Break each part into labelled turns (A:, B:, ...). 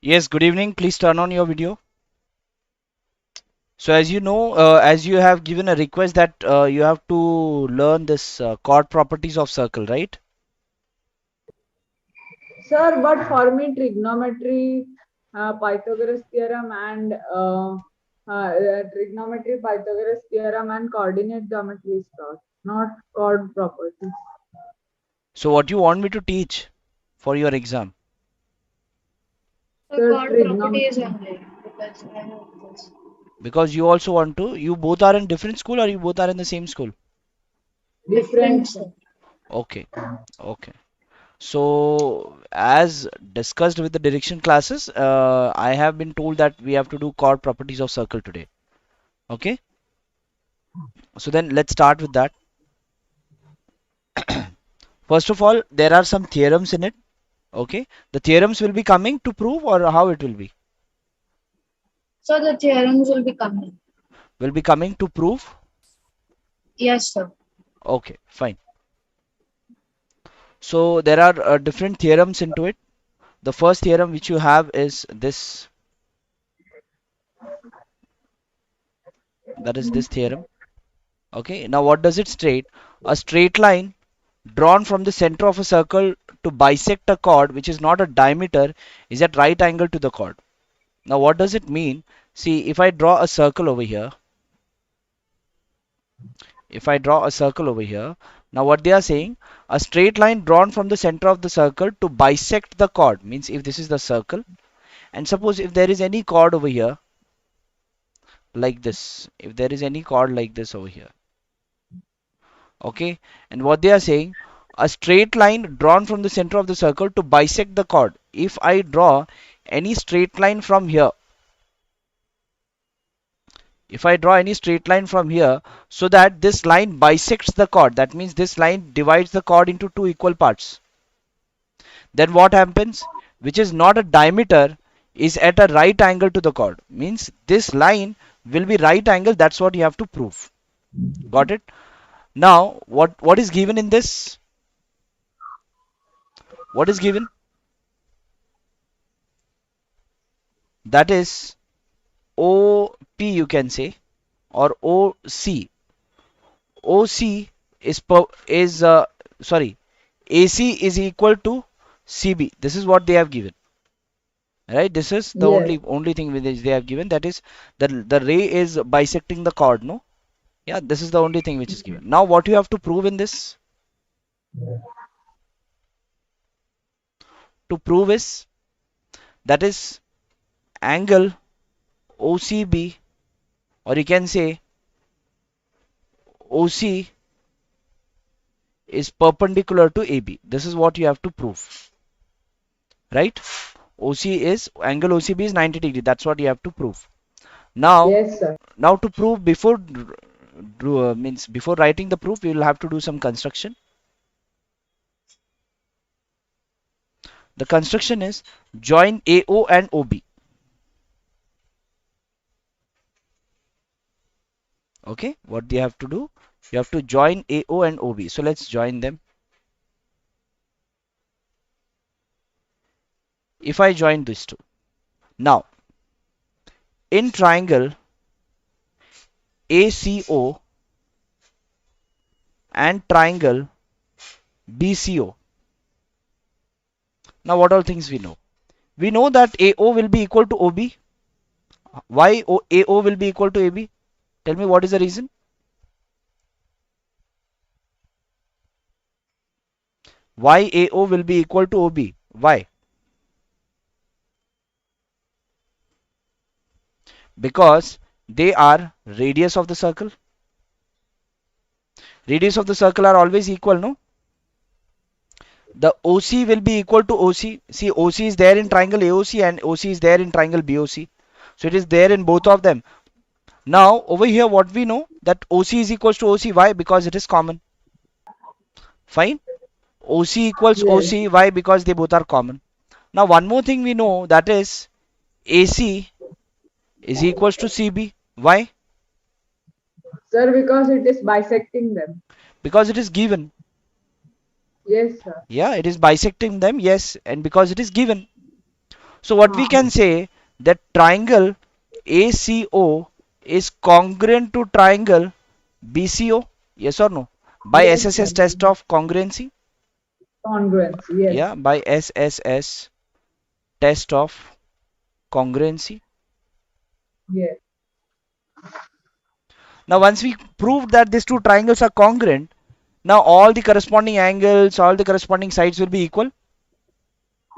A: Yes, good evening. Please turn on your video. So as you know, as you have given a request that you have to learn this chord properties of circle, right?
B: Sir, but for me, trigonometry, Pythagoras theorem, and Pythagoras theorem, and coordinate geometry is taught, not chord properties.
A: So what you want me to teach for your exam?
C: The
B: Sir,
C: chord properties
B: trigonometry.
C: only because I know this.
A: Because you also want to, you both are in different school or you both are in the same school?
B: Different.
C: Different, sir.
A: Okay, okay. So as discussed with the direction classes, I have been told that we have to do chord properties of circle today. Okay, so then let's start with that. First of all, there are some theorems in it. Okay, the theorems will be coming to prove or how it will be?
C: So the theorems will be coming.
A: Will be coming to prove.
C: Yes, sir.
A: Okay, fine. So there are different theorems into it. The first theorem which you have is this, that is this theorem. Okay, now what does it state? A straight line drawn from the center of a circle to bisect a chord which is not a diameter is at right angle to the chord. Now what does it mean? See, if I draw a circle over here, if I draw a circle over here, now what they are saying, a straight line drawn from the center of the circle to bisect the chord means if this is the circle, and suppose if there is any chord over here like this, if there is any chord like this over here, okay, and what they are saying, a straight line drawn from the center of the circle to bisect the chord. If I draw any straight line from here, if I draw any straight line from here, so that this line bisects the chord, that means this line divides the chord into two equal parts, then what happens? Which is not a diameter is at a right angle to the chord. Means this line will be right angle. That's what you have to prove. Got it? Now, what is given in this? What is given? That is OP you can say, or OC. OC is sorry, AC is equal to CB. This is what they have given. Right, this is the
B: Yes.
A: only thing which they have given, that is the ray is bisecting the chord, no? Yeah, this is the only thing which is given. Now what you have to prove in this, to prove is, that is angle OCB, or you can say OC is perpendicular to AB. This is what you have to prove, right? OC is, angle OCB is 90 degree, that's what you have to prove. Now,
B: Yes, sir.
A: now to prove, before means before writing the proof, we will have to do some construction. The construction is join AO and OB. Okay, what they have to do? You have to join AO and OB. So let's join them. If I join these two. Now, in triangle ACO and triangle BCO. Now, what all things we know? We know that AO will be equal to OB. Why AO will be equal to AB? Tell me what is the reason? Why AO will be equal to OB? Why? Because they are radius of the circle. Radius of the circle are always equal, no? The OC will be equal to OC. See, OC is there in triangle AOC and OC is there in triangle BOC. So it is there in both of them. Now, over here, what we know, that OC is equals to OC. Why? Because it is common. Fine. OC equals
B: Yes.
A: OC. Why? Because they both are common. Now, one more thing we know, that is AC is equals to CB. Why?
B: Sir, because it is bisecting them.
A: Because it is given.
B: Yes, sir.
A: Yeah, it is bisecting them. Yes, and because it is given. So what we
B: हाँ,
A: can say that triangle ACO is congruent to triangle BCO, yes or no? By
B: yes, sir.
A: SSS test of congruency,
B: Congruency, yes,
A: yeah, by SSS test of congruency.
B: yes,
A: Now once we proved that these two triangles are congruent, now all the corresponding angles, all the corresponding sides will be equal.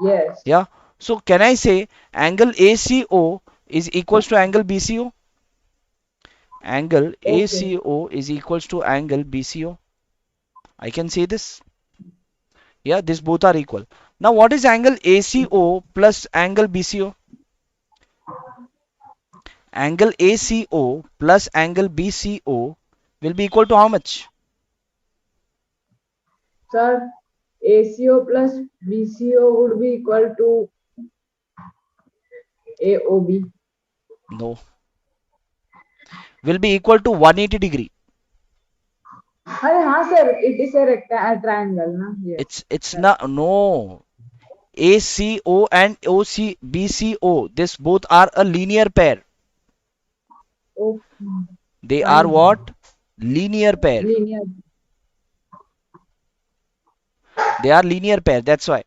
B: yes.
A: Yeah. So can I say angle ACO is equals to angle BCO? Angle
B: Okay,
A: ACO is equals to angle BCO. I can say this. Yeah, these both are equal. Now what is angle ACO plus angle BCO? Angle ACO plus angle BCO will be equal to how much?
B: sir. ACO plus BCO would be equal to AOB.
A: No, will be equal to 180 degree.
B: अरे हाँ sir, it is a triangle ना, yes,
A: It's
B: correct.
A: not, no. ACO and BCO, this both are a linear pair.
B: Okay,
A: They are
B: fine.
A: what? Linear pair.
B: Linear.
A: They are linear pair. That's why.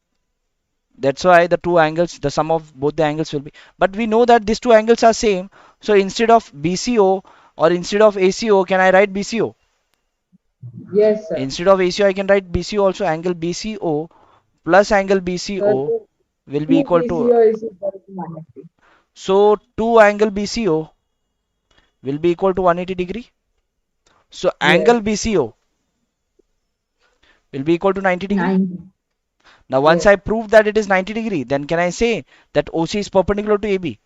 A: That's why the two angles, the sum of both the angles will be. But we know that these two angles are same. So instead of BCO or instead of ACO, can I write BCO?
B: Yes, sir.
A: Instead of ACO, I can write BCO also. Angle BCO plus angle
B: Sir,
A: BCO
B: so
A: will be
B: 2
A: equal to.
B: BCO is equal to 180.
A: So 2 angle BCO will be equal to 180 degree. So
B: Yes,
A: angle BCO will be equal to 90 degree.
B: 90.
A: Now once
B: Yes,
A: I prove that it is 90 degree, then can I say that OC is perpendicular to AB?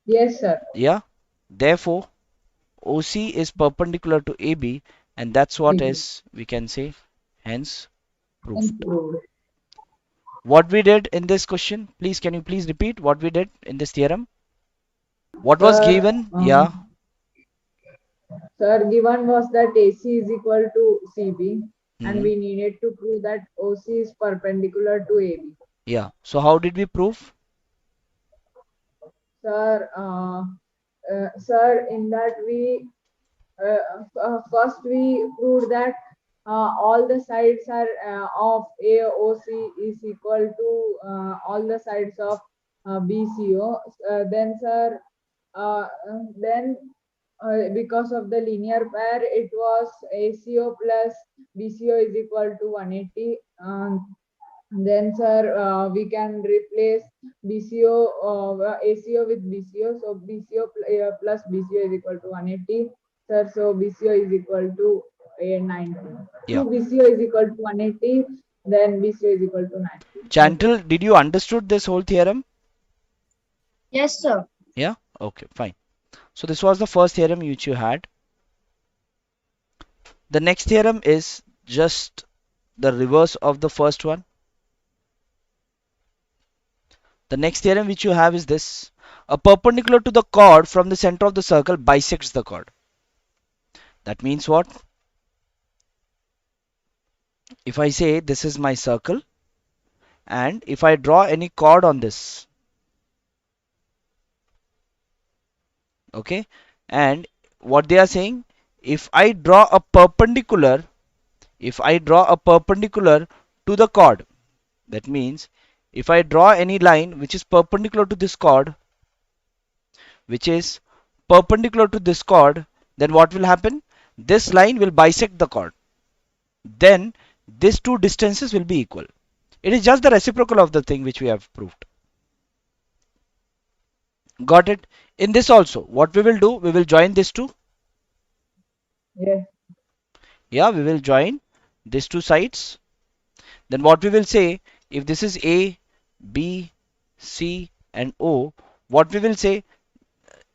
B: yes, sir.
A: Yeah. Therefore, OC is perpendicular to AB, and that's what
B: AB.
A: is, we can say, hence proved.
B: Improved.
A: What we did in this question, please, can you please repeat what we did in this theorem? What was
B: Sir,
A: given? Yeah.
B: sir, given was that AC is equal to CB, and
A: Hmm.
B: we needed to prove that OC is perpendicular to AB.
A: Yeah. So how did we prove?
B: Sir, sir, in that we first we proved that all the sides are of AOC is equal to all the sides of BCO. Then, sir, then because of the linear pair, it was ACO plus BCO is equal to 180. Then, sir, we can replace BCO, ACO with BCO. So BCO plus BCO is equal to 180. Sir, so BCO is equal to 90.
A: Yeah.
B: 2 BCO is equal to 180. Then BCO is equal to 90. Okay.
A: Chantal, did you understood this whole theorem?
C: Yes, sir.
A: Yeah. Okay, fine. So this was the first theorem which you had. The next theorem is just the reverse of the first one. The next theorem which you have is this. A perpendicular to the chord from the center of the circle bisects the chord. That means what? If I say this is my circle and if I draw any chord on this, okay, and what they are saying, if I draw a perpendicular, if I draw a perpendicular to the chord, that means if I draw any line which is perpendicular to this chord, which is perpendicular to this chord, then what will happen? This line will bisect the chord. Then these two distances will be equal. It is just the reciprocal of the thing which we have proved. Got it? In this also, what we will do, we will join these two.
B: Yes.
A: Yeah, we will join these two sides. Then what we will say, if this is A, B, C and O, what we will say,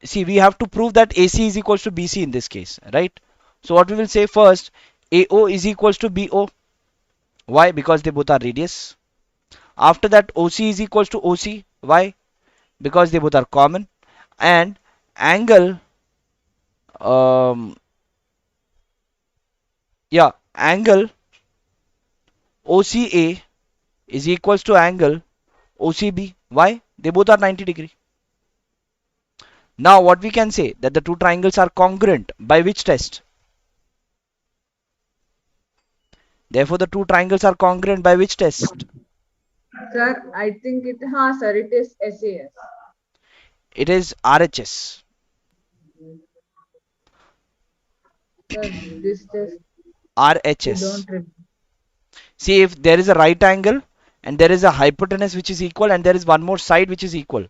A: see, we have to prove that AC is equals to BC in this case, right? So what we will say first, AO is equals to BO. Why? Because they both are radius. After that, OC is equals to OC. Why? Because they both are common. And angle, um, yeah, angle OCA is equals to angle OCB. Why? They both are 90 degree. Now what we can say that the two triangles are congruent by which test? Therefore the two triangles are congruent by which test?
B: Sir, I think sir, it is SAS.
A: It is RHS.
B: Sir, this test we
A: RHS.
B: don't remember.
A: See, if there is a right angle and there is a hypotenuse which is equal and there is one more side which is equal,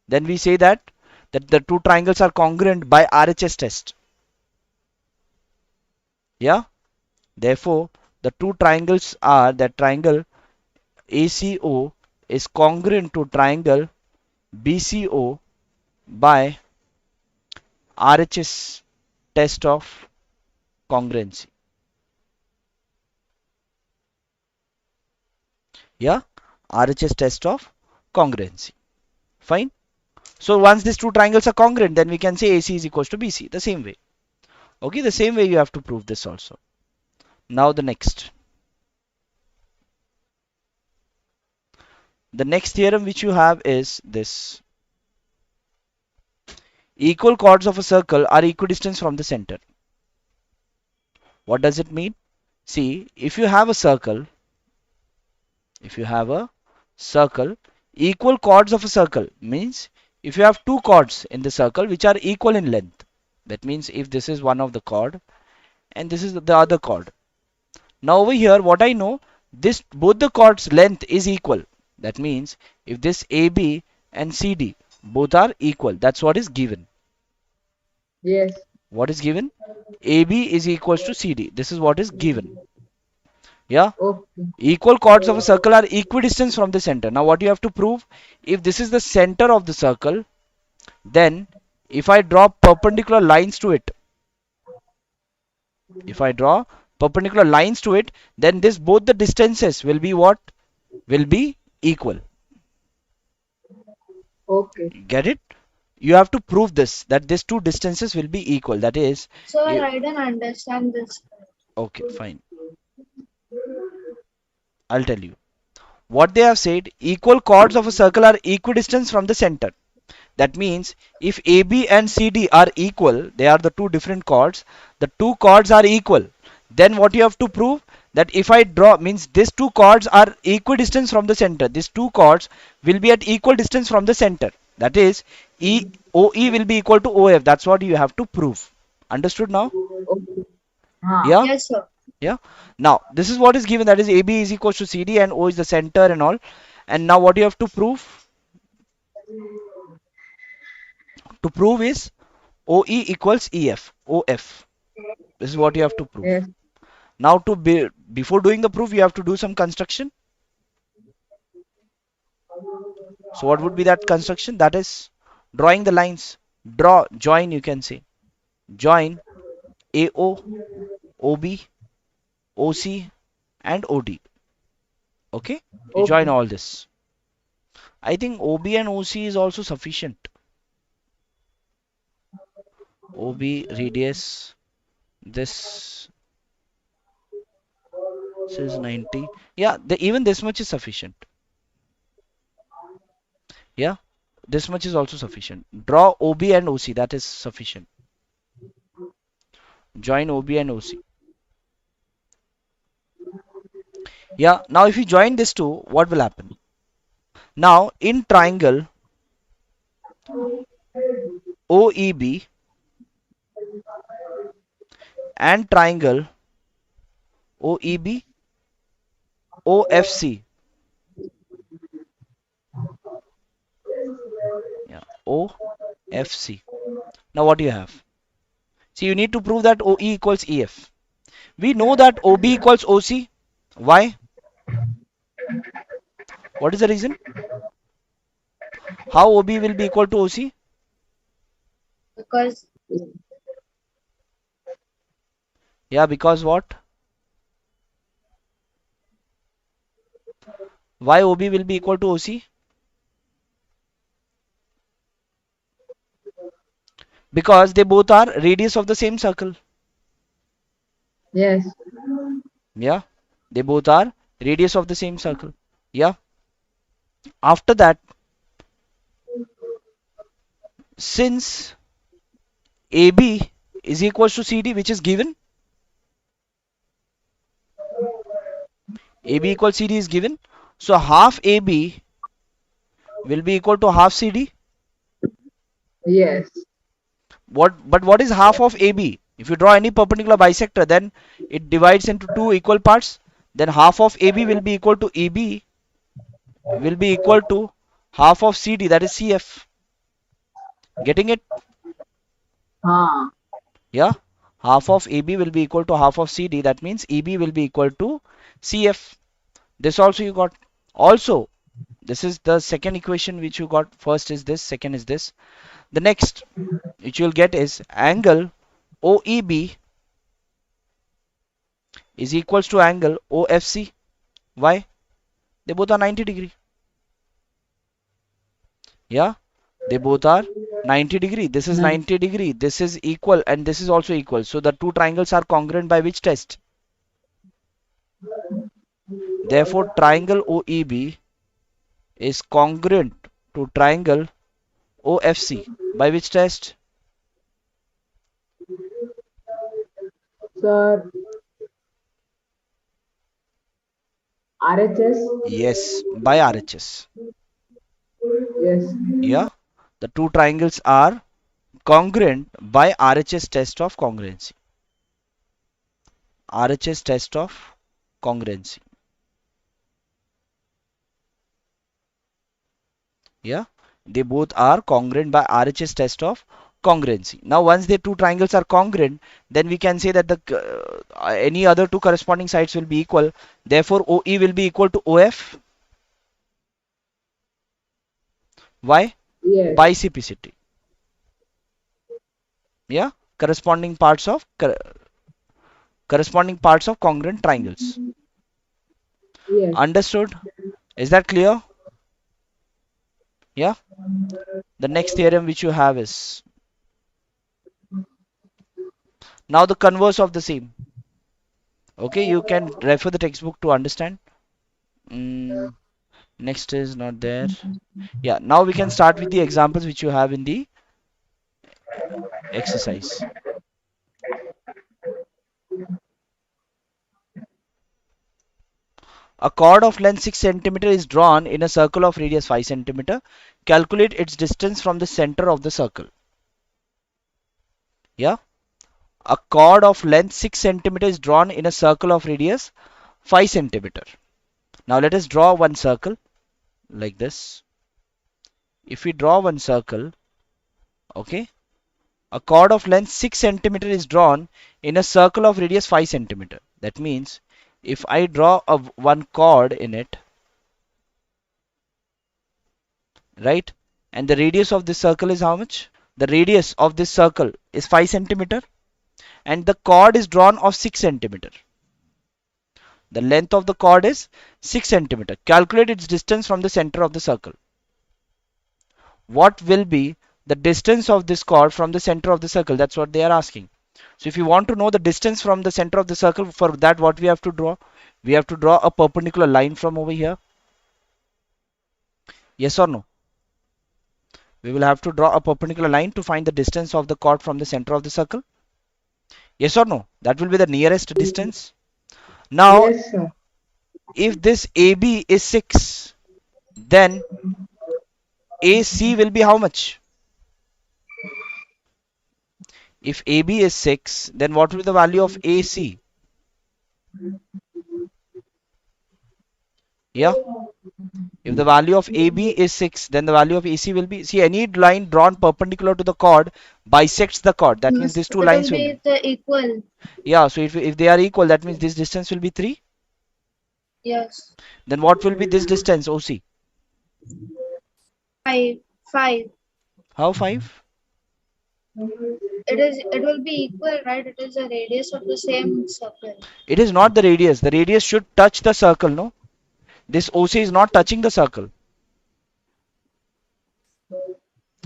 A: then we say that the two triangles are congruent by RHS test. Yeah. Therefore, the two triangles are that triangle ACO is congruent to triangle BCO by RHS test of congruency. Yeah, RHS test of congruency. Fine. So once these two triangles are congruent, then we can say AC is equals to BC. The same way. Okay, the same way you have to prove this also. Now the next. The next theorem which you have is this. Equal chords of a circle are equidistant from the center. What does it mean? See, if you have a circle, equal chords of a circle means if you have two chords in the circle which are equal in length. That means if this is one of the chord and this is the other chord. Now over here, what I know, this both the chords length is equal. That means if this AB and CD both are equal, that's what is given.
B: Yes.
A: What is given? AB is equals to CD. This is what is given. Yeah.
B: Okay.
A: Equal chords of a circle are equidistant from the center. Now what you have to prove? If this is the center of the circle, then if I draw perpendicular lines to it, if I draw perpendicular lines to it, then this both the distances will be what? Will be equal.
B: Okay.
A: Get it? You have to prove this that these two distances will be equal. That is,
C: Sir,
A: you,
C: I don't understand this.
A: okay, fine. I'll tell you. What they have said, equal chords of a circle are equidistant from the center. That means if AB and CD are equal, they are the two different chords, the two chords are equal. Then what you have to prove? That if I draw, means these two chords are equidistant from the center. These two chords will be at equal distance from the center. That is, OE will be equal to OF. That's what you have to prove. Understood now?
B: Okay. Huh.
A: Yeah?
C: Yes, sir.
A: Yeah. Now, this is what is given. That is, AB is equal to CD and O is the center and all. And now what you have to prove? To prove is OE equals EF. OF. This is what you have to prove.
B: Yes.
A: Now before doing the proof, you have to do some construction. So what would be that construction? That is drawing the lines. Join, you can say. Join AO, OB, OC and OD. Okay? You join
B: Okay.
A: all this. I think OB and OC is also sufficient. OB radius, this is 90. Yeah, even this much is sufficient. Yeah, this much is also sufficient. Draw OB and OC, that is sufficient. Join OB and OC. Yeah, now if you join this two, what will happen? Now in triangle OEB and triangle OEB OFC. Yeah, OFC. Now what do you have? See, you need to prove that OE equals EF. We know that OB equals OC. Why? What is the reason? How OB will be equal to OC?
C: Because
A: Yeah, because what? Why OB will be equal to OC? Because they both are radius of the same circle.
B: Yes.
A: Yeah, they both are radius of the same circle. Yeah. After that, since AB is equals to CD, which is given, AB equals CD is given, so half AB will be equal to half CD.
B: Yes.
A: But what is half of AB? If you draw any perpendicular bisector, then it divides into two equal parts. Then half of AB will be equal to EB will be equal to half of CD, that is CF. Getting it?
B: Huh.
A: Yeah. Half of AB will be equal to half of CD. That means EB will be equal to CF. This also you got. Also, this is the second equation which you got. First is this, second is this. The next which you'll get is angle OEB is equals to angle OFC. Why? They both are 90 degree. Yeah, they both are 90 degree. This is
B: Nice.
A: 90 degree. This is equal and this is also equal. So the two triangles are congruent by which test? Therefore, triangle OEB is congruent to triangle OFC by which test?
B: Sir, RHS?
A: Yes, by RHS.
B: Yes.
A: Yeah, the two triangles are congruent by RHS test of congruency. RHS test of congruency. Yeah, they both are congruent by RHS test of congruency. Now, once the two triangles are congruent, then we can say that the any other two corresponding sides will be equal. Therefore, OE will be equal to OF. Why?
B: Yes.
A: Bicipicity. Yeah, corresponding parts of congruent triangles.
B: Yes.
A: Understood? Is that clear? Yeah. The next theorem which you have is now the converse of the same. Okay, you can refer the textbook to understand. Mm, next is not there. Yeah, now we can start with the examples which you have in the exercise. A chord of length 6 centimeter is drawn in a circle of radius 5 centimeter. Calculate its distance from the center of the circle. Yeah, a chord of length 6 centimeter is drawn in a circle of radius 5 centimeter. Now let us draw one circle like this. If we draw one circle, okay, a chord of length 6 centimeter is drawn in a circle of radius 5 centimeter. That means if I draw one chord in it, right, and the radius of this circle is how much? The radius of this circle is 5 centimeter and the chord is drawn of 6 centimeter. The length of the chord is 6 centimeter. Calculate its distance from the center of the circle. What will be the distance of this chord from the center of the circle? That's what they are asking. So if you want to know the distance from the center of the circle, for that what we have to draw? We have to draw a perpendicular line from over here. Yes or no? We will have to draw a perpendicular line to find the distance of the chord from the center of the circle. Yes or no? That will be the nearest distance. Now,
B: Yes, sir.
A: if this AB is 6, then AC will be how much? If AB is 6, then what will be the value of AC? Yeah. If the value of AB is 6, then the value of AC will be, see, any line drawn perpendicular to the chord bisects the chord. That means
C: Yes,
A: these two
C: it will
A: lines will
C: be
A: be.
C: the equal.
A: Yeah, so if they are equal, that means this distance will be 3.
C: Yes.
A: Then what will be this distance, OC?
C: Five. Five.
A: How 5?
C: It will be equal, right? It is the radius of the same circle.
A: It is not the radius. The radius should touch the circle, no? This OC is not touching the circle.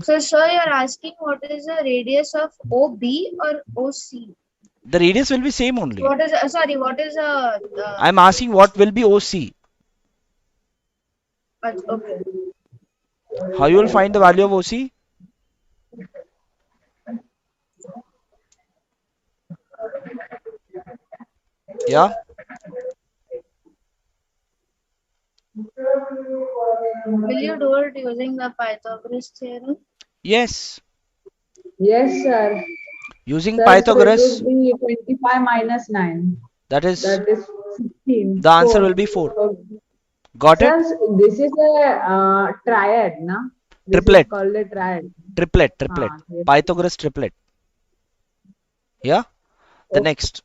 C: So, sir, you're asking what is the radius of OB or OC?
A: The radius will be same only.
C: What is sorry? What is
A: I'm asking what will be OC.
C: Okay.
A: How you will find the value of OC? Yeah.
C: Will you do it using the Pythagoras theorem?
A: Yes.
B: Yes, sir.
A: Using
B: Sir, so it
A: Pythagoras,
B: would be 25 minus 9.
A: that is
B: That is 16.
A: the answer
B: 4.
A: will be 4.
B: So,
A: Got
B: sir,
A: it?
B: this is a triad, na? This is
A: Triplet.
B: called a triad.
A: Triplet.
B: Yes.
A: Pythagoras triplet. Yeah. The
B: Okay.
A: next.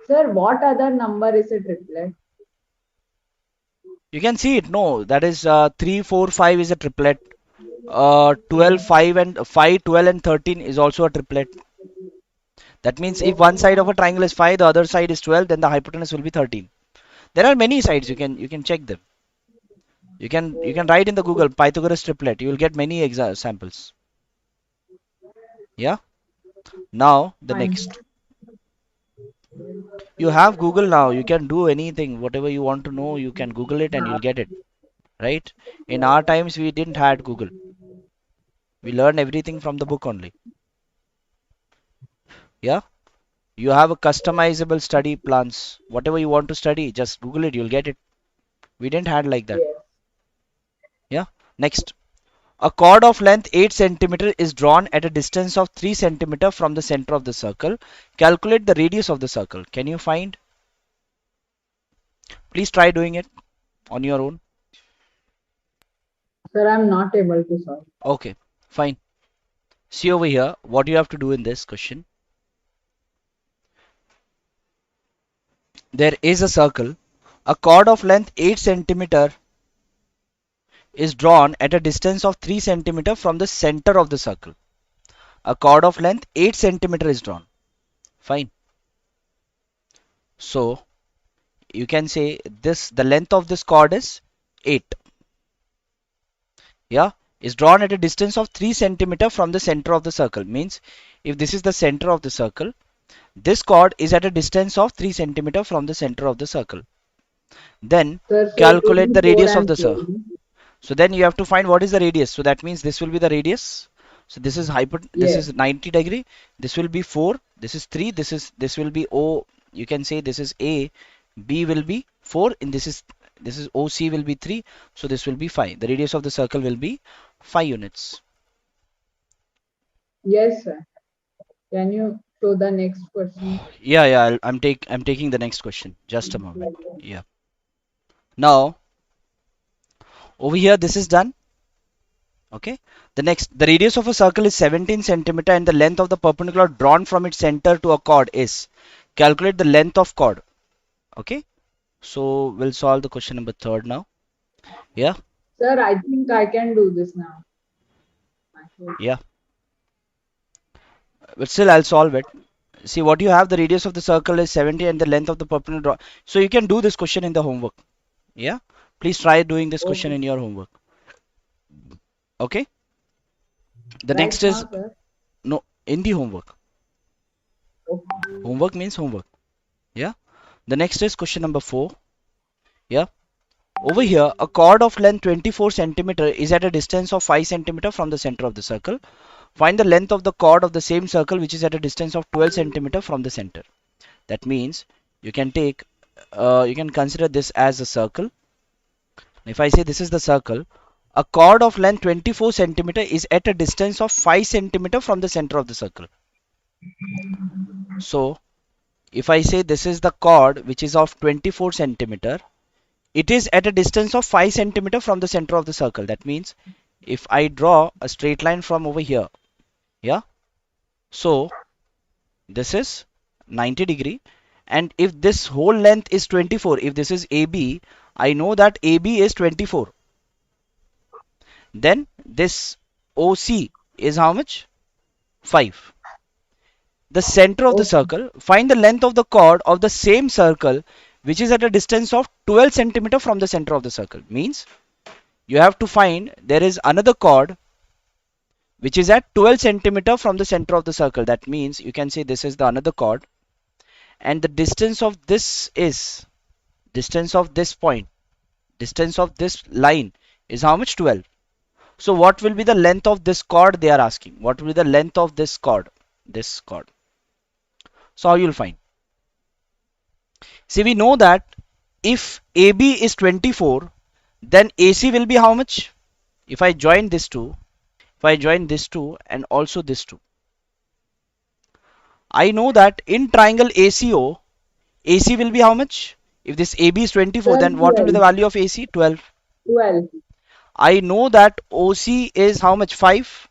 B: Sir, what other number is a triplet?
A: You can see it. No, that is 3, 4, 5 is a triplet. 12, 5 and 5, 12 and 13 is also a triplet. That means if one side of a triangle is 5, the other side is 12, then the hypotenuse will be 13. There are many sides. You can check them. You can write in the Google Pythagoras triplet. You will get many examples. Yeah. Now the
B: Fine.
A: next. You have Google now. You can do anything. Whatever you want to know, you can Google it and you'll get it. Right? In our times, we didn't had Google. We learned everything from the book only. Yeah. You have a customizable study plans. Whatever you want to study, just Google it. You'll get it. We didn't had like that.
B: Yes.
A: Yeah. Next. A chord of length 8 cm is drawn at a distance of 3 cm from the center of the circle. Calculate the radius of the circle. Can you find? Please try doing it on your own.
B: Sir, I'm not able to solve.
A: Okay, fine. See over here what you have to do in this question. There is a circle. A chord of length 8 cm is drawn at a distance of 3 cm from the center of the circle. A chord of length 8 cm is drawn. Fine. So you can say this the length of this chord is 8. Yeah, is drawn at a distance of 3 cm from the center of the circle. Means if this is the center of the circle, this chord is at a distance of 3 cm from the center of the circle. Then
B: Sir, so it will
A: calculate
B: be
A: the
B: 4
A: radius of
B: and
A: the
B: 4.
A: circle. So then you have to find what is the radius. So that means this will be the radius. So this is this
B: Yes.
A: is 90 degree. This will be 4. This is 3. This will be O. You can say this is A. B will be 4 and this is OC will be 3. So this will be 5. The radius of the circle will be 5 units.
B: Yes, sir. Can you show the next question?
A: Yeah, I'm taking the next question. Just a moment. Yeah. Now over here this is done. Okay. The radius of a circle is 17 centimeter and the length of the perpendicular drawn from its center to a chord is. Calculate the length of chord. Okay. So we'll solve the question number third now. Yeah.
B: Sir, I think I can do this now.
A: Yeah. But still I'll solve it. See what you have, the radius of the circle is 70 and the length of the perpendicular. So you can do this question in the homework. Yeah. Please try doing this question
B: Okay.
A: in your homework. Okay. The
B: Right
A: next is
B: now, sir.
A: no in the homework.
B: Okay.
A: Homework means homework. Yeah. The next is question number 4. Yeah. Over here, a chord of length 24 centimeter is at a distance of 5 centimeter from the center of the circle. Find the length of the chord of the same circle which is at a distance of 12 centimeter from the center. That means you can you can consider this as a circle. If I say this is the circle, a chord of length 24 centimeter is at a distance of 5 centimeter from the center of the circle. So if I say this is the chord which is of 24 centimeter, it is at a distance of 5 centimeter from the center of the circle. That means if I draw a straight line from over here, yeah, so this is 90 degree, and if this whole length is 24, if this is AB, I know that AB is 24. Then this OC is how much? 5. The center of the
B: Okay.
A: circle, find the length of the chord of the same circle which is at a distance of 12 centimeter from the center of the circle. Means you have to find there is another chord which is at 12 centimeter from the center of the circle. That means you can say this is the another chord and the distance of this is, distance of this point, distance of this line is how much? 12. So what will be the length of this chord they are asking? What will be the length of this chord? This chord. So how you'll find? See, we know that if AB is 24, then AC will be how much? If I join this two, if I join this two and also this two, I know that in triangle ACO, AC will be how much? If this AB is 24,
B: Sir,
A: then what will be the
B: 12.
A: value of AC? 12.
B: 12.
A: I know that OC is how much? 5.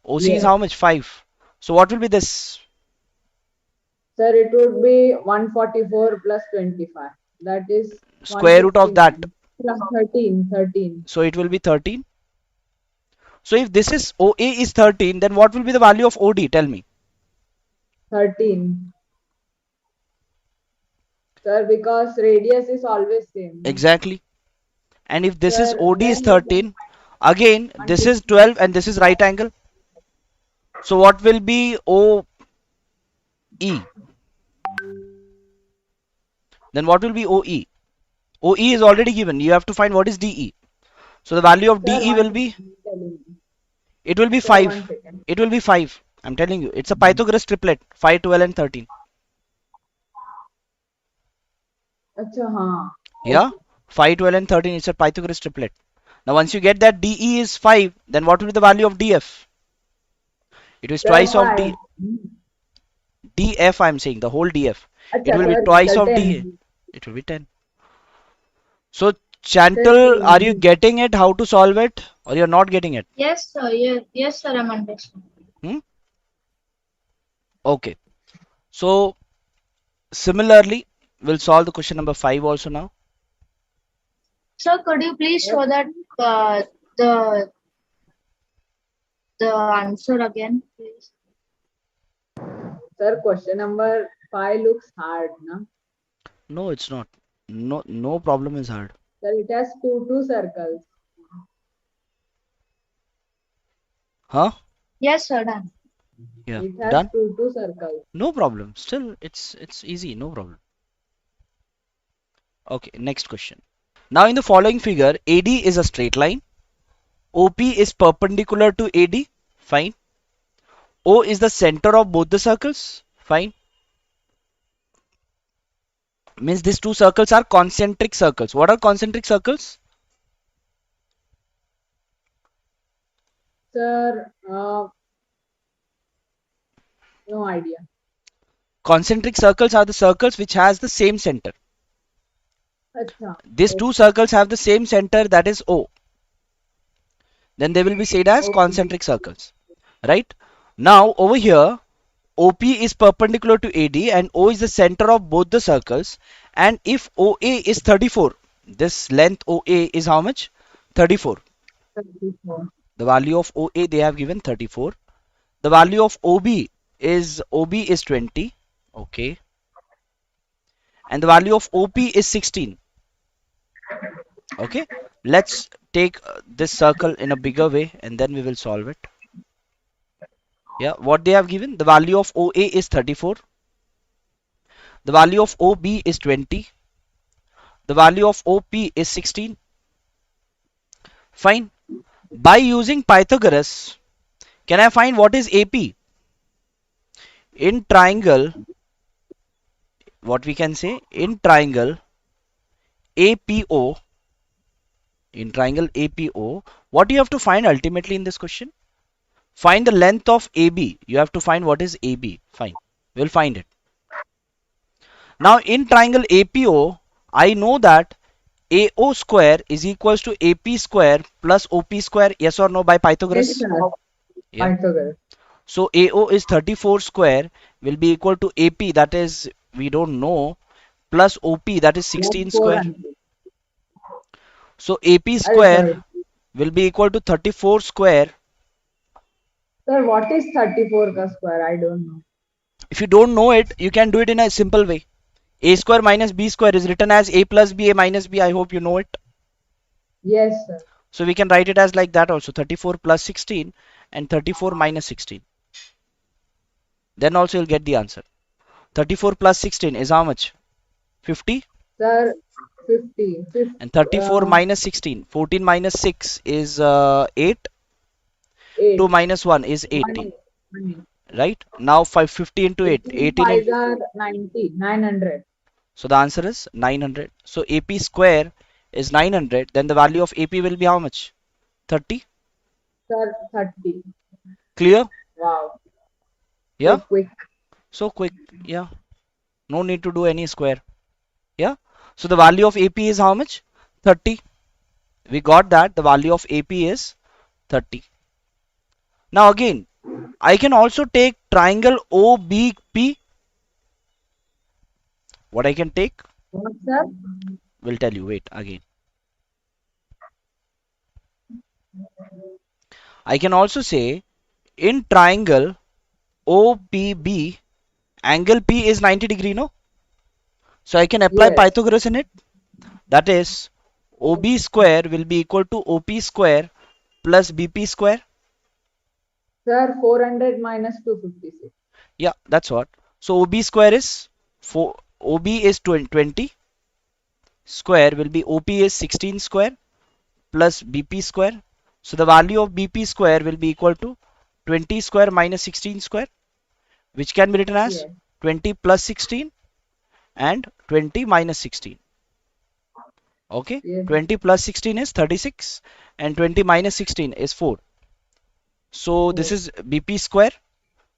A: OC is
B: Yes.
A: how much? 5. So what will be this?
B: Sir, it would be 144 plus 25. That is
A: Square root of that.
B: 169 plus 13. 13.
A: So it will be 13. So if this is OA is 13, then what will be the value of OD? Tell me.
B: 13. Sir, because radius is always same. No?
A: Exactly. And if this is
B: Sir,
A: OD is
B: then we can
A: 13, again this is 12
B: 150.
A: and this is right angle. So what will be OE? Then what will be OE? OE is already given. You have to find what is DE. So the value of
B: Sir,
A: DE
B: one
A: will
B: second.
A: be,
B: I'm telling you.
A: it will be
B: Sir, one
A: 5.
B: second.
A: It will be 5. I'm telling you. It's a Pythagoras triplet. 5, 12 and 13.
B: Acha, हाँ.
A: Yeah?
B: Okay.
A: 5, 12 and 13. It's a Pythagoras triplet. Now once you get that DE is 5, then what will be the value of DF? It is
B: Sir,
A: twice of
B: 5.
A: DF, I'm saying, the whole DF. It
B: Acha,
A: will be
B: sir,
A: twice
B: sir,
A: of
B: 10.
A: DA. It will be 10. So,
B: Sir,
A: Chantal, are you
B: 20.
A: getting it? How to solve it? Or you're not getting it?
C: Yes, sir. Yes, sir. I'm understanding.
A: Hmm? Okay. So, similarly, we'll solve the question number 5 also now.
C: Sir, could you please
B: Yes.
C: show that uh, the the answer again, please?
B: Sir, question number 5 looks hard, na?
A: No, it's not. No problem is hard.
B: Sir, it has two circles.
A: Huh?
C: Yes, sir. Done.
A: Yeah.
B: It has
A: Done?
B: two circles.
A: No problem. Still, it's easy. No problem. Okay, next question. Now in the following figure, AD is a straight line. OP is perpendicular to AD. Fine. O is the center of both the circles. Fine. Means these two circles are concentric circles. What are concentric circles?
B: Sir, no idea.
A: Concentric circles are the circles which has the same center.
B: Acha.
A: These two
B: Okay.
A: circles have the same center, that is O. Then they will be said as
B: Okay.
A: concentric circles. Right? Now over here, OP is perpendicular to AD and O is the center of both the circles. And if OA is 34, this length OA is how much? 34.
B: 34.
A: The value of OA they have given 34. The value of OB is 20. Okay. And the value of OP is 16. Okay. Let's take this circle in a bigger way and then we will solve it. Yeah. What they have given? The value of OA is 34. The value of OB is 20. The value of OP is 16. Fine. By using Pythagoras, can I find what is AP? In triangle, what we can say? In triangle APO, in triangle APO, what you have to find ultimately in this question? Find the length of AB. You have to find what is AB. Fine. We'll find it. Now in triangle APO, I know that AO square is equals to AP square plus OP square. Yes or no by
B: Yes,
A: Pythagoras?
B: sir.
A: Yeah.
B: Pythagoras.
A: So AO is 34 square will be equal to AP, that is we don't know, plus OP, that is
B: Plus
A: 16 square.
B: 400.
A: So AP
B: Arey,
A: square
B: sorry.
A: will be equal to 34 square.
B: Sir, what is 34 ka square? I don't know.
A: If you don't know it, you can do it in a simple way. A square minus B square is written as A plus B, A minus B. I hope you know it.
B: Yes, sir.
A: So we can write it as like that also, 34 plus 16 and 34 minus 16. Then also you'll get the answer. 34 plus 16 is how much? 50.
B: Sir, 50.
A: And 34 minus 16. 14 minus 6 is 8. 2
B: 8.
A: minus 1 is 18.
B: 1 8. 1 8.
A: Right? Now 550 into 8.
B: 18
A: 18 in.
B: 5 are 90. 900.
A: So the answer is 900. So AP square is 900. Then the value of AP will be how much? 30.
B: Sir, 30.
A: Clear?
B: Wow. So
A: Yeah?
B: quick.
A: So quick. Yeah. No need to do any square. Yeah? So the value of AP is how much? 30. We got that. The value of AP is 30. Now again, I can also take triangle OBP. What I can take?
B: What, sir?
A: Will tell you. Wait, again. I can also say in triangle OPB, angle P is 90 degree, no? So I can apply
B: Yes.
A: Pythagoras in it. That is, OB square will be equal to OP square plus BP square.
B: Sir, 400 minus 256.
A: Yeah, that's what. So OB square is 4. OB is 20 square will be OP is 16 square plus BP square. So the value of BP square will be equal to 20 square minus 16 square, which can be written as
B: Yes.
A: 20 plus 16 and 20 minus 16. Okay,
B: Yes.
A: 20 plus 16 is 36 and 20 minus 16 is 4. So this
B: 4.
A: is BP square.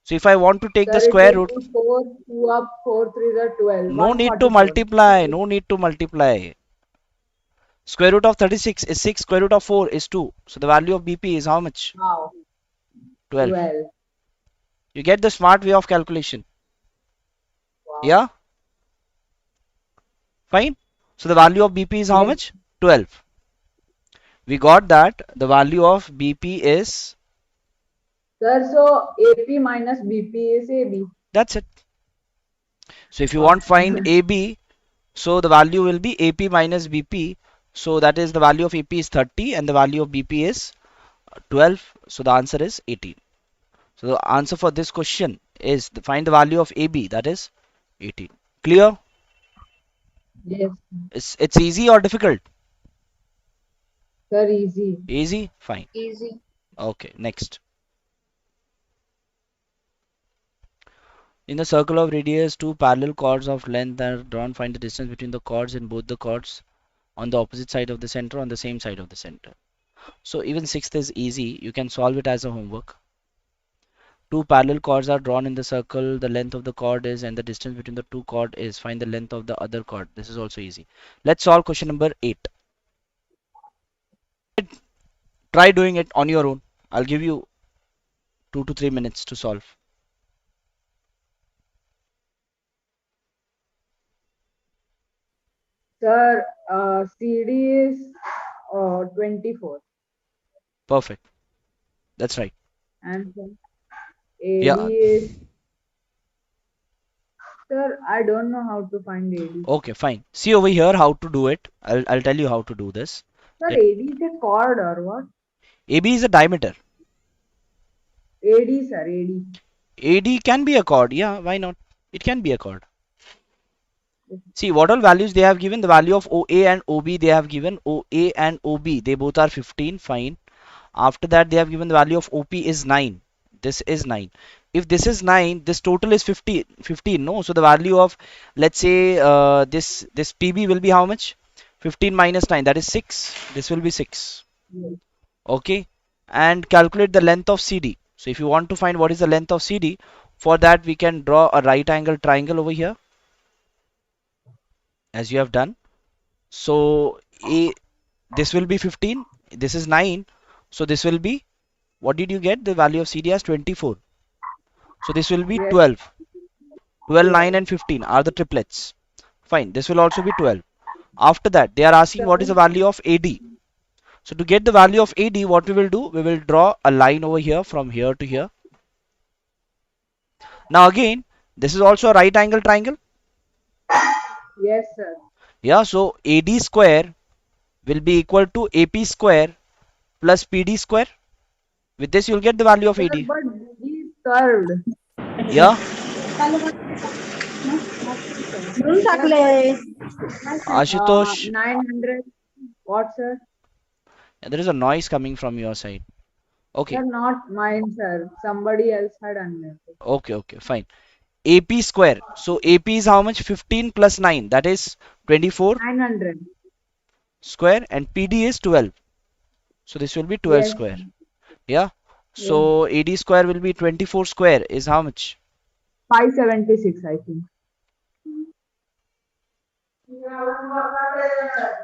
A: So if I want to take the
B: Sir, it
A: square
B: will
A: root,
B: be 4, 2 up, 4, 3 are 12.
A: no need to
B: 144.
A: multiply, no need to multiply. Square root of 36 is 6, square root of 4 is 2. So the value of BP is how much?
B: Wow.
A: 12.
B: 12.
A: You get the smart way of calculation.
B: Wow.
A: Yeah, fine. So the value of BP is how
B: Yes.
A: much? 12. We got that the value of BP is,
B: Sir, so AP minus BP is AB.
A: that's it. So if you
B: Wow.
A: want find AB, so the value will be AP minus BP. So that is the value of AP is 30 and the value of BP is 12. So the answer is 18. So the answer for this question is find the value of AB, that is 18. Clear?
B: Yes.
A: It's easy or difficult?
B: Sir, easy.
A: Easy? Fine.
C: Easy.
A: Okay, next. In the circle of radius, two parallel chords of length are drawn. Find the distance between the chords in both the chords on the opposite side of the center, on the same side of the center. So even sixth is easy. You can solve it as a homework. Two parallel chords are drawn in the circle. The length of the chord is and the distance between the two chord is. Find the length of the other chord. This is also easy. Let's solve question number 8. Try doing it on your own. I'll give you 2 to 3 minutes to solve.
B: Sir, CD is 24.
A: Perfect. That's right.
B: And
A: Yeah.
B: AD is, sir, I don't know how to find AD.
A: Okay, fine. See over here how to do it. I'll tell you how to do this.
B: Sir,
A: Let
B: AD is a chord or what?
A: AB is a diameter.
B: AD, sir, AD.
A: AD can be a chord. Yeah, why not? It can be a chord. See what all values they have given. The value of OA and OB they have given. OA and OB they both are 15. Fine. After that they have given the value of OP is 9. This is 9. If this is 9, this total is 50, 15. No, so the value of, let's say, this PB will be how much? 15 minus 9, that is 6. This will be 6.
B: Yes.
A: Okay, and calculate the length of CD. So if you want to find what is the length of CD, for that we can draw a right angle triangle over here as you have done. So this will be 15, this is 9, so this will be, what did you get? The value of CD as 24. So this will be
B: Yes.
A: 12. 12, 9
B: 12.
A: and 15 are the triplets. Fine, this will also be 12. After that, they are asking
B: Sir,
A: what is the value of AD. So to get the value of AD, what we will do? We will draw a line over here from here to here. Now again, this is also a right angle triangle.
B: yes, sir.
A: Yeah, so AD square will be equal to AP square plus PD square. With this, you'll get the value of
B: Sir,
A: AD.
B: but he is curved.
A: Yeah,
C: म्हणून टाकले.
B: 900. What, sir?
A: there is a noise coming from your side.
B: Sir,
A: Okay,
B: not mine, sir. Somebody else had unmuted.
A: okay, fine. AP square. So AP is how much? 15 plus 9. That is 24
B: 900.
A: square, and PD is 12. So this will be 12
B: Yes,
A: square.
B: sir.
A: Yeah.
B: Yes.
A: So AD square will be 24 square is how much?
B: 576, I think.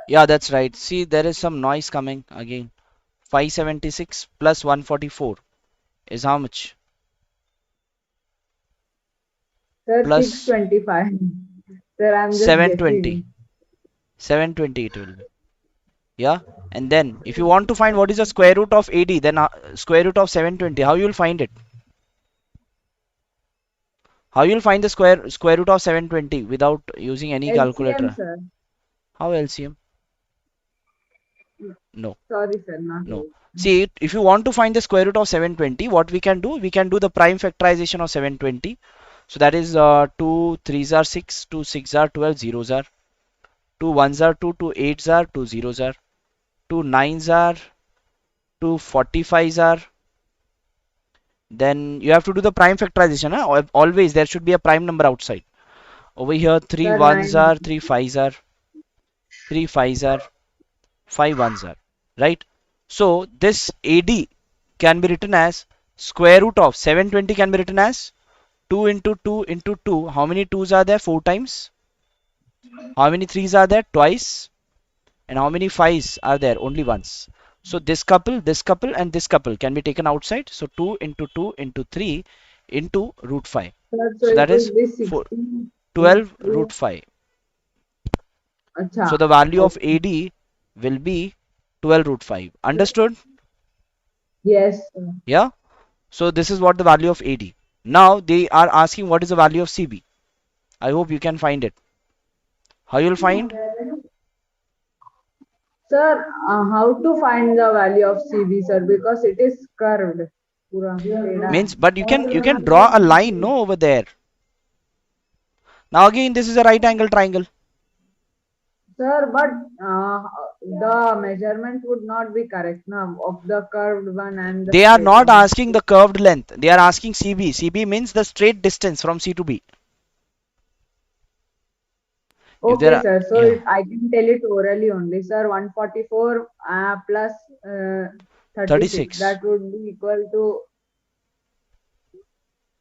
A: Yeah, that's right. See, there is some noise coming again. 576 plus 144 is how much?
B: Sir,
A: Plus
B: 625. Sir, I'm just
A: 720.
B: guessing.
A: 720 it will be. Yeah. And then if you want to find what is the square root of AD, then square root of 720, how you will find it? How you will find the square root of 720 without using any
B: LCM,
A: calculator?
B: sir.
A: How LCM? No.
B: Sorry, sir, not
A: No.
B: LCM.
A: See, if you want to find the square root of 720, what we can do? We can do the prime factorization of 720. So that is 2 3s are 6, 2 6 are 12, zeros are 2 1s are 2, 2 8s are 2 zeros are 2 9s are 2 45s are. Then you have to do the prime factorization. Huh? Always there should be a prime number outside. Over here, 3
B: Sir,
A: 1s
B: 9.
A: are 3 5s are 3 5s are 5 1s are. Right? So this AD can be written as square root of 720 can be written as 2 into 2 into 2. How many 2's are there? 4 times. How many 3's are there? Twice. And how many 5's are there? Only once. So this couple, and this couple can be taken outside. So 2 into 2 into 3 into root 5.
B: Sir, so
A: So
B: it
A: that
B: will
A: is
B: be
A: 4,
B: 16
A: 12 root
B: into.
A: 5.
B: Acha.
A: So the value of
B: Okay.
A: AD will be 12 root 5. Understood?
B: Yes, sir.
A: Yeah. So this is what the value of AD. Now they are asking what is the value of CB. I hope you can find it. How you'll find?
B: Sir, how to find the value of CB, sir? Because it is curved. Pura, teda.
A: Means, but you can draw a line no over there. Now again this is a right angle triangle.
B: Sir, but the measurement would not be correct now of the curved one and the
A: They are
B: straight
A: not
B: one.
A: asking the curved length. They are asking CB. CB means the straight distance from C to B. If there
B: Okay,
A: are,
B: sir. So
A: yeah,
B: I can tell it orally only, sir. 144 plus 36.
A: 36.
B: That would be equal to,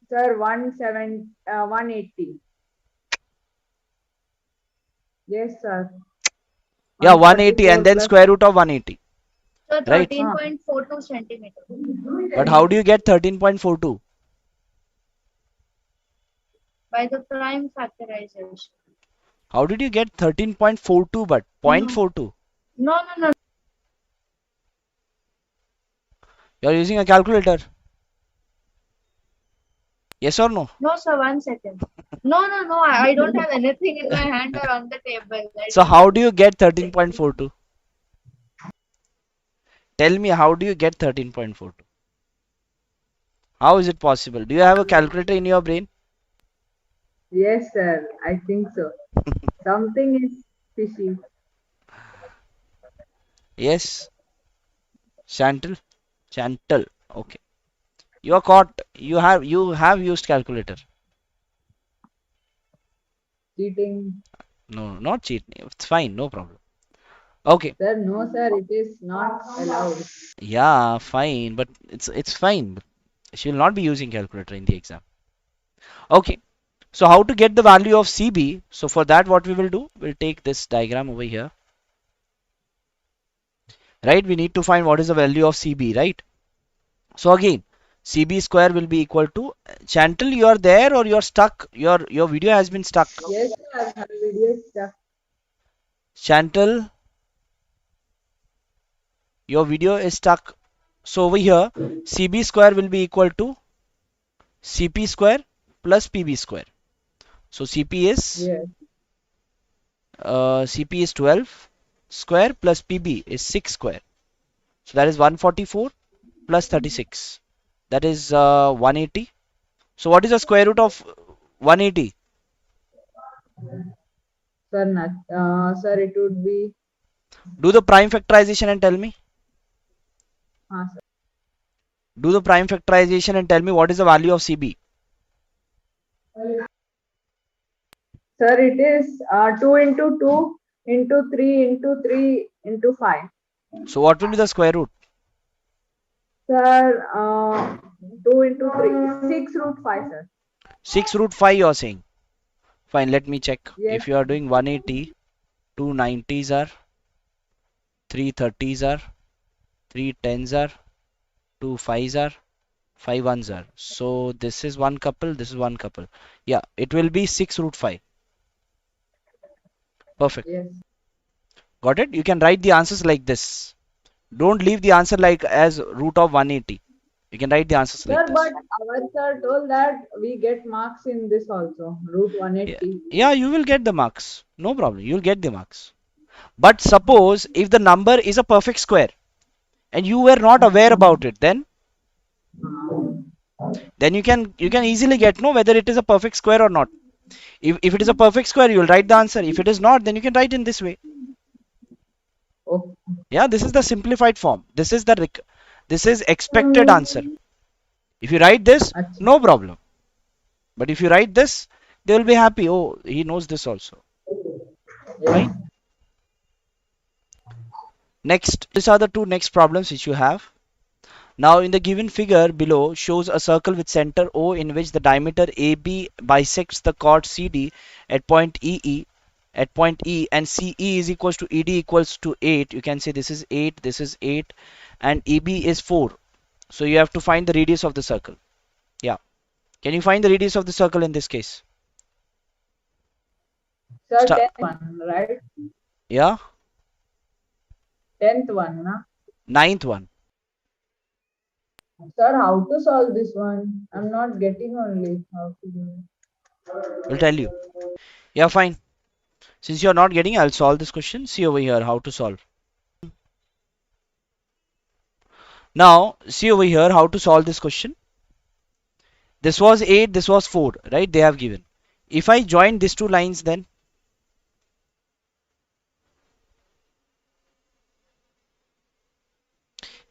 B: sir, 180. Yes, sir.
A: Yeah, 180 and
B: 144
A: then
B: plus.
A: square root of 180.
C: So
A: Right?
C: 13.42 centimeter
A: But how do you get 13.42?
C: by the prime factorization.
A: How did you get 13.42 but
C: No,
A: 0.42?
C: no.
A: You're using a calculator. Yes or no?
C: No, sir, 1 second. No. I don't have anything in my hand or on the table. I
A: So
C: don't
A: how
C: have
A: do you get
C: anything.
A: 13.42? Tell me, how do you get 13.42? How is it possible? Do you have a calculator in your brain?
B: Yes, sir. I think so. Something is fishy.
A: Yes, Chantal. Chantal. Okay. You are caught. You have used calculator.
B: Cheating.
A: No, not cheat. It's fine, no problem. Okay.
B: Sir, no, sir. It is not allowed.
A: Yeah, fine, but it's fine. She will not be using calculator in the exam. Okay. So how to get the value of CB? So for that, what we will do, we'll take this diagram over here. Right? We need to find what is the value of CB, right? So again, CB square will be equal to Chantal, you are there or you're stuck? Your video has been stuck.
B: Yes, sir. Her video is stuck.
A: Chantal, your video is stuck. So over here, CB square will be equal to CP square plus PB square. So
B: Yes.
A: CP is 12 square plus PB is 6 square. So that is 144 plus 36. That is 180. So what is the square root of 180?
B: Sir, sir, it would be.
A: Do the prime factorization and tell me.
B: Sir.
A: Do the prime factorization and tell me what is the value of CB.
B: Sir, it is 2 into 2 into 3 into 3 into 5.
A: So what will be the square root?
B: Sir, 2 into 3, 6 root 5, sir.
A: 6 root 5 you are saying. Fine, let me check.
B: Yes.
A: If you are doing 180, 2 90s are, 3 30s are, 3 10s are, 2 5s are, 5 1s are. So this is one couple, this is one couple. Yeah, it will be 6 root 5. Perfect.
B: Yes.
A: Got it? You can write the answers like this. Don't leave the answer like as root of 180. You can write the answers like
B: Sir, but
A: this.
B: our sir told that we get marks in this also, root
A: Yeah,
B: 180.
A: yeah, you will get the marks. No problem. You'll get the marks. But suppose if the number is a perfect square and you were not aware about it, then you can easily get know whether it is a perfect square or not. If it is a perfect square, you will write the answer. If it is not, then you can write in this way.
B: Oh,
A: Yeah, this is the simplified form. This is expected answer. If you write this,
B: achha.
A: no problem. But if you write this, they will be happy. Oh, he knows this also.
B: Yes.
A: Fine. Next, these are the two next problems which you have. Now, in the given figure below shows a circle with center O in which the diameter AB bisects the chord CD at point EE at point E, and CE is equals to ED equals to 8. You can say this is 8, this is 8, and EB is 4. So you have to find the radius of the circle. Yeah. Can you find the radius of the circle in this case?
B: Sir,
A: Start.
B: 10th one, right?
A: Yeah.
B: 10th one, na?
A: Ninth one.
B: Sir, how to solve this one? I'm not getting only how to do
A: Will tell you. Yeah, fine. Since you're not getting, I'll solve this question. See over here how to solve. Now, see over here how to solve this question. This was 8, this was 4, right? They have given. If I join these two lines, then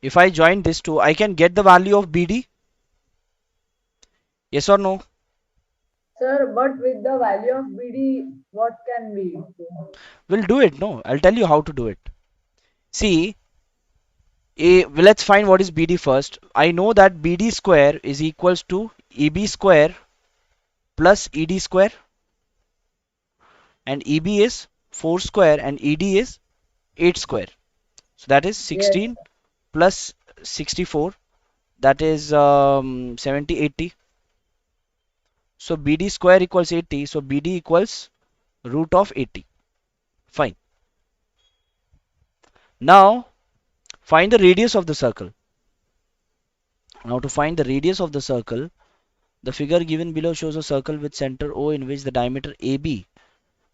A: if I join these two, I can get the value of BD. Yes or no?
B: Sir, but with the value of BD, what can we do?
A: We'll do it. No, I'll tell you how to do it. See, let's find what is BD first. I know that BD square is equals to EB square plus ED square, and EB is 4 square and ED is 8 square. So that is
B: Yes.
A: 16 plus 64, that is 70 80. So BD square equals 80, so BD equals root of 80. Fine. Now find the radius of the circle. Now to find the radius of the circle, the figure given below shows a circle with center O in which the diameter AB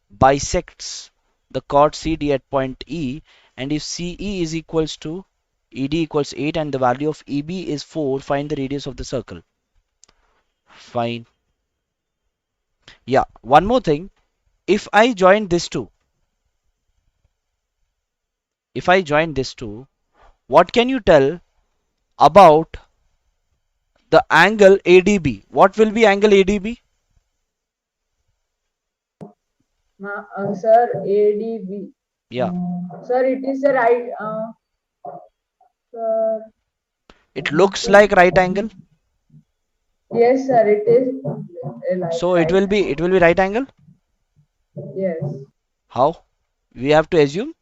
A: bisects the chord CD at point E, and if CE is equals to ED equals 8 and the value of EB is 4, find the radius of the circle. Fine. Yeah, one more thing. If I join this two, if I join this two, what can you tell about the angle ADB? What will be angle ADB?
B: Sir, ADB.
A: Yeah,
B: Sir, it is a right. Sir,
A: it looks like right angle,
B: yes, sir, it is like
A: so
B: right.
A: it will be right angle.
B: Yes.
A: How? We have to assume.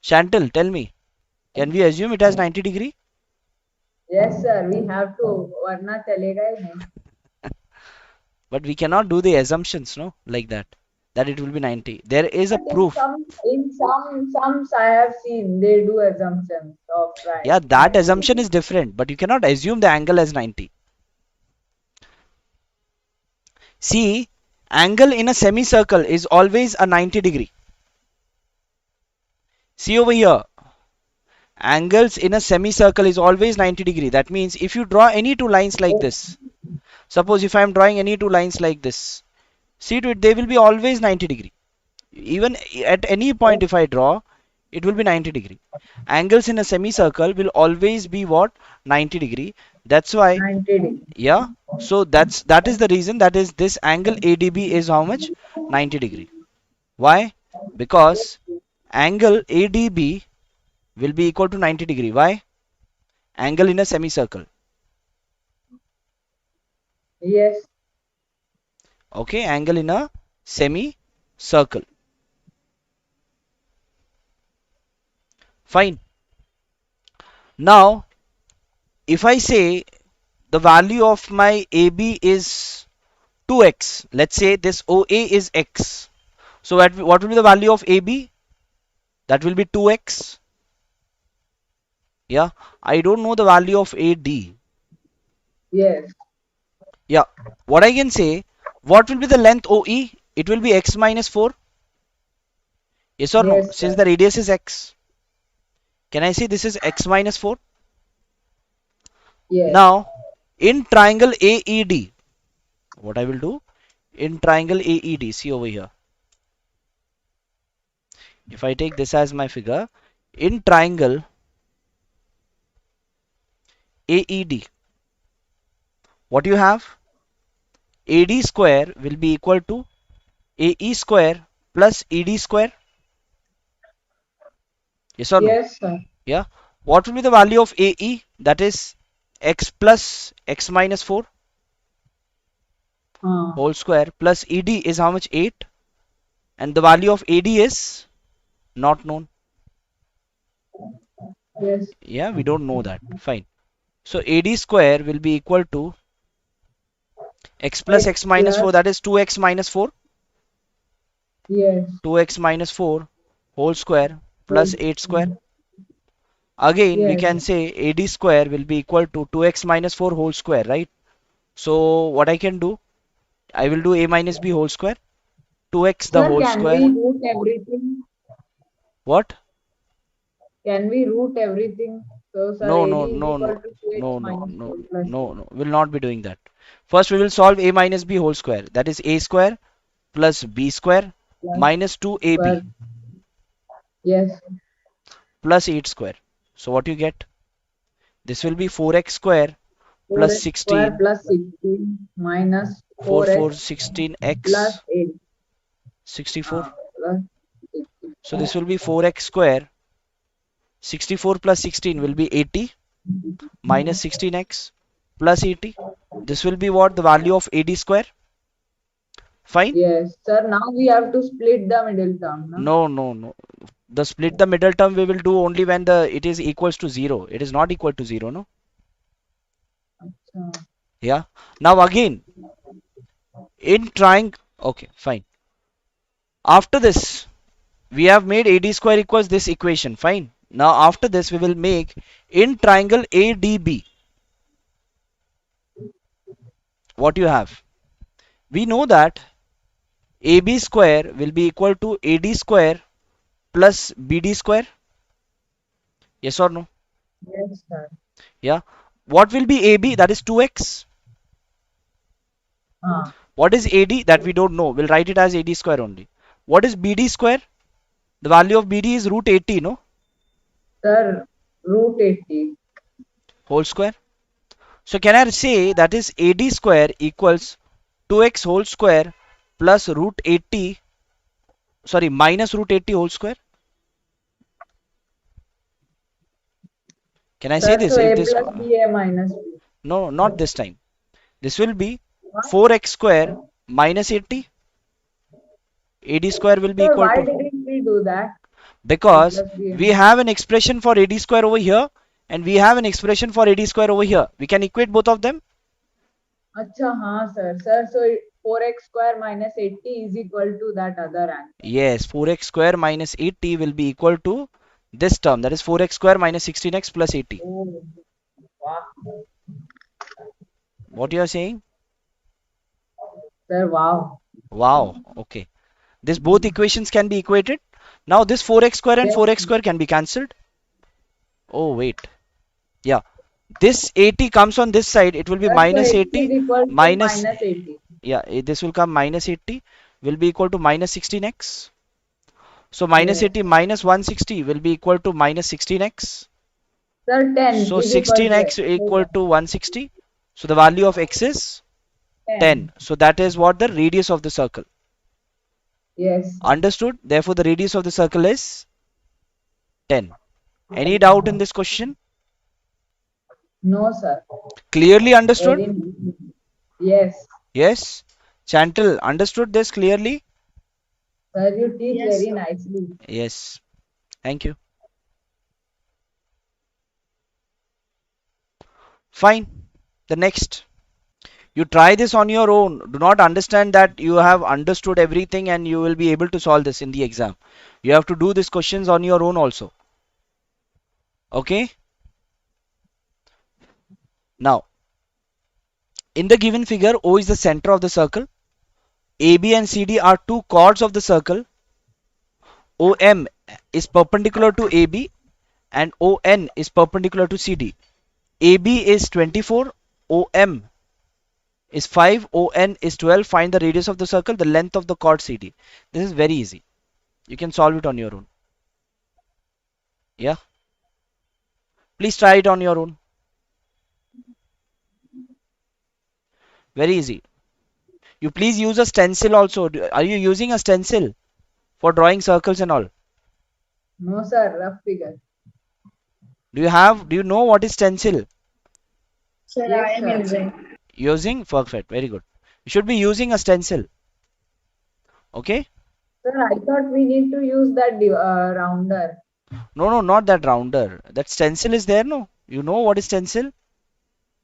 A: Chantal, tell me. Can we assume it has 90 degree?
B: Yes, sir, we have to. वरना चलेगा ही नहीं.
A: But we cannot do the assumptions, no, like that it will be 90. There is a
B: But in
A: proof.
B: some I have seen they do assumptions of right
A: Yeah, that
B: 90
A: assumption
B: degree.
A: is different, but you cannot assume the angle as 90. See, angle in a semicircle is always a 90 degree. See over here, angles in a semicircle is always 90 degree. That means if you draw any two lines like this, suppose if I am drawing any two lines like this, See to it, they will be always 90 degree. Even at any point if I draw, it will be 90 degree. Angles in a semicircle will always be what? 90 degree. That's why,
B: 90 degree.
A: yeah. So that is the reason, that is this angle ADB is how much? 90 degree. Why? Because angle ADB will be equal to 90 degree. Why? Angle in a semicircle.
B: Yes.
A: Okay, angle in a semicircle. Fine. Now, if I say the value of my AB is 2x, let's say this OA is x. So what will be the value of AB? That will be 2x. Yeah, I don't know the value of AD.
B: Yes.
A: Yeah, what I can say, what will be the length OE? It will be x minus 4. Yes or no?
B: Yes,
A: Since
B: sir.
A: the radius is x, can I say this is x minus 4?
B: Yes.
A: Now, in triangle AED, what I will do? In triangle AED, see over here. If I take this as my figure, in triangle AED, what you have? AD square will be equal to AE square plus ED square. Yes or no?
B: Yes, sir.
A: Yeah. What will be the value of AE? That is x plus x minus 4
B: Uh,
A: whole square plus ED is how much? 8. And the value of AD is not known.
B: yes.
A: Yeah, we don't know that. Fine. So AD square will be equal to x plus
B: X
A: x minus 4,
B: plus.
A: that is 2x minus 4.
B: Yes.
A: 2x minus 4 whole square
B: Whole.
A: plus 8 square. Again, we
B: Yes.
A: can say AD square will be equal to 2x minus 4 whole square, right? So what I can do? I will do a minus b whole square. 2x the
B: Sir,
A: whole
B: can we
A: square.
B: root everything?
A: What?
B: Can we root everything? So, sir,
A: No,
B: AD
A: no,
B: is
A: no,
B: equal
A: no,
B: to 2x
A: no, no,
B: minus
A: no,
B: 4 plus
A: no,
B: 8.
A: no. Will not be doing that. First, we will solve a minus b whole square. That is a square plus b square
B: Plus
A: minus 2ab
B: square. Yes.
A: plus 8 square. So what you get? This will be 4x square plus
B: 4x square
A: 16.
B: plus 16 minus
A: 4 4
B: 4x
A: 16x
B: plus 8.
A: 64.
B: Plus
A: So this
B: 64.
A: will be 4x square. 64 plus 16 will be 80 minus 16x plus 80. This will be what? The value of AD square. Fine?
B: Yes, sir. Now we have to split the middle term, no?
A: No, no, no. The split the middle term we will do only when the it is equals to 0. It is not equal to 0, no?
B: अच्छा.
A: Yeah. Now again, in triangle. Okay, fine. After this, we have made AD square equals this equation. Fine. Now after this, we will make in triangle ADB. What you have? We know that AB square will be equal to AD square plus BD square. Yes or no?
B: Yes, sir.
A: Yeah. What will be AB? That is 2x.
B: हाँ.
A: What is AD? That we don't know. We'll write it as AD square only. What is BD square? The value of BD is root 80, no?
B: Sir, root 80.
A: Whole square. So can I say that is AD square equals 2x whole square plus root 80, sorry, minus root 80 whole square? Can I say
B: Sir, so
A: this? If
B: A
A: this,
B: plus B, A minus B.
A: no, not this time. This will be
B: What?
A: 4x square minus 80. AD square will be
B: Sir,
A: equal
B: why
A: to,
B: didn't we do that? A
A: because
B: plus B, A
A: we
B: minus.
A: have an expression for AD square over here and we have an expression for AD square over here. We can equate both of them.
B: अच्छा, हाँ, sir. Sir, so 4x square minus 80 is equal to that other answer.
A: Yes, 4x square minus 80 will be equal to this term, that is 4x square minus 16x plus 80.
B: Oh, wow.
A: What you are saying?
B: Sir, wow.
A: Wow, okay. This both equations can be equated. Now this 4x square and
B: Yes.
A: 4x square can be cancelled. Oh, wait. Yeah. This 80 comes on this side. It will be
B: Sir, so
A: minus
B: x is
A: 80
B: equal to
A: minus,
B: minus 80.
A: yeah, this will come minus 80 will be equal to minus 16x. So minus
B: Yes.
A: 80 minus 160 will be equal to minus 16x.
B: Sir, 10
A: So
B: is equal to
A: 16x equal
B: 10.
A: to 160. So the value of x is 10.
B: 10.
A: So that is what the radius of the circle.
B: Yes.
A: Understood? Therefore, the radius of the circle is 10. Any doubt in this question?
B: No, sir.
A: Clearly understood?
B: Very nice. Yes.
A: Yes? Chantal, understood this clearly?
B: Sir, you teach
C: Yes,
B: very
C: sir.
B: nicely.
A: Yes. Thank you. Fine. The next. You try this on your own. Do not understand that you have understood everything and you will be able to solve this in the exam. You have to do these questions on your own also. Okay? Now, in the given figure, O is the center of the circle. AB and CD are two chords of the circle. OM is perpendicular to AB and ON is perpendicular to CD. AB is 24, OM is 5, ON is 12. Find the radius of the circle, the length of the chord CD. This is very easy. You can solve it on your own. Yeah. Please try it on your own. Very easy. You please use a stencil also. Are you using a stencil for drawing circles and all?
B: No, sir. Rough figure.
A: Do you know what is stencil?
C: Sir, I
B: Yes,
C: am
B: sir.
C: using.
A: Using? Perfect. Very good. You should be using a stencil. Okay?
B: Sir, I thought we need to use that rounder.
A: No, no, not that rounder. That stencil is there, no? You know what is stencil?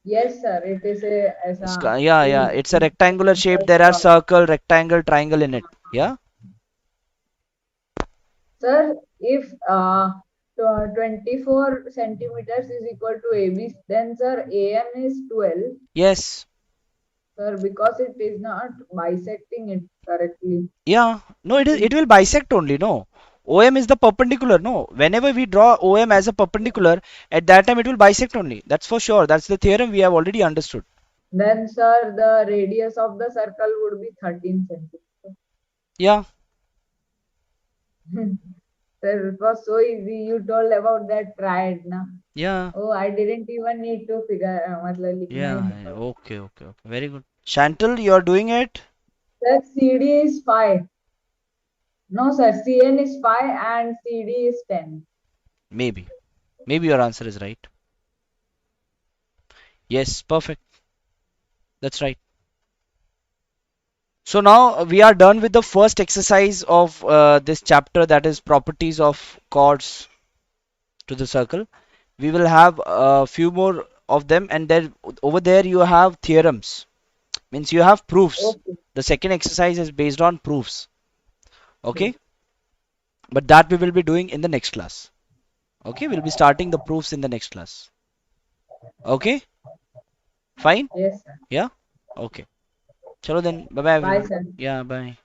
B: Yes, sir. It is a as a
A: Yeah, yeah.
B: in,
A: It's a
B: in
A: rectangular shape. There are circle, rectangle, triangle in it. Yeah?
B: Sir, if 24 centimeters is equal to AB, then sir, AM is 12.
A: Yes.
B: Sir, because it is not bisecting it correctly.
A: Yeah. No,
B: It
A: it
B: is,
A: will bisect only, no. OM is the perpendicular, no. Whenever we draw OM as a perpendicular, at that time it will bisect only. That's for sure. That's the theorem we have already understood.
B: then, sir, the radius of the circle would be 13 centimeters.
A: Yeah.
B: Sir, it was so easy. You told about that triad, na?
A: Yeah.
B: Oh, I didn't even need to figure. मतलब लिखना ही
A: Yeah.
B: नहीं पड़ा.
A: Okay, okay, okay. Very good. Chantal, you are doing it?
B: Sir, CD is 5. No, sir, CN is 5 and CD is 10.
A: Maybe. Maybe your answer is right. Yes, perfect. That's right. So now we are done with the first exercise of this chapter, that is properties of chords to the circle. We will have a few more of them, and then over there you have theorems. Means you have proofs.
B: Okay.
A: The second exercise is based on proofs. Okay, but that we will be doing in the next class. Okay, we'll be starting the proofs in the next class. Okay, fine.
B: Yes, sir.
A: Yeah. Okay. Chalo then. Bye bye
B: Bye,
A: everyone.
B: sir.
A: Yeah. Bye.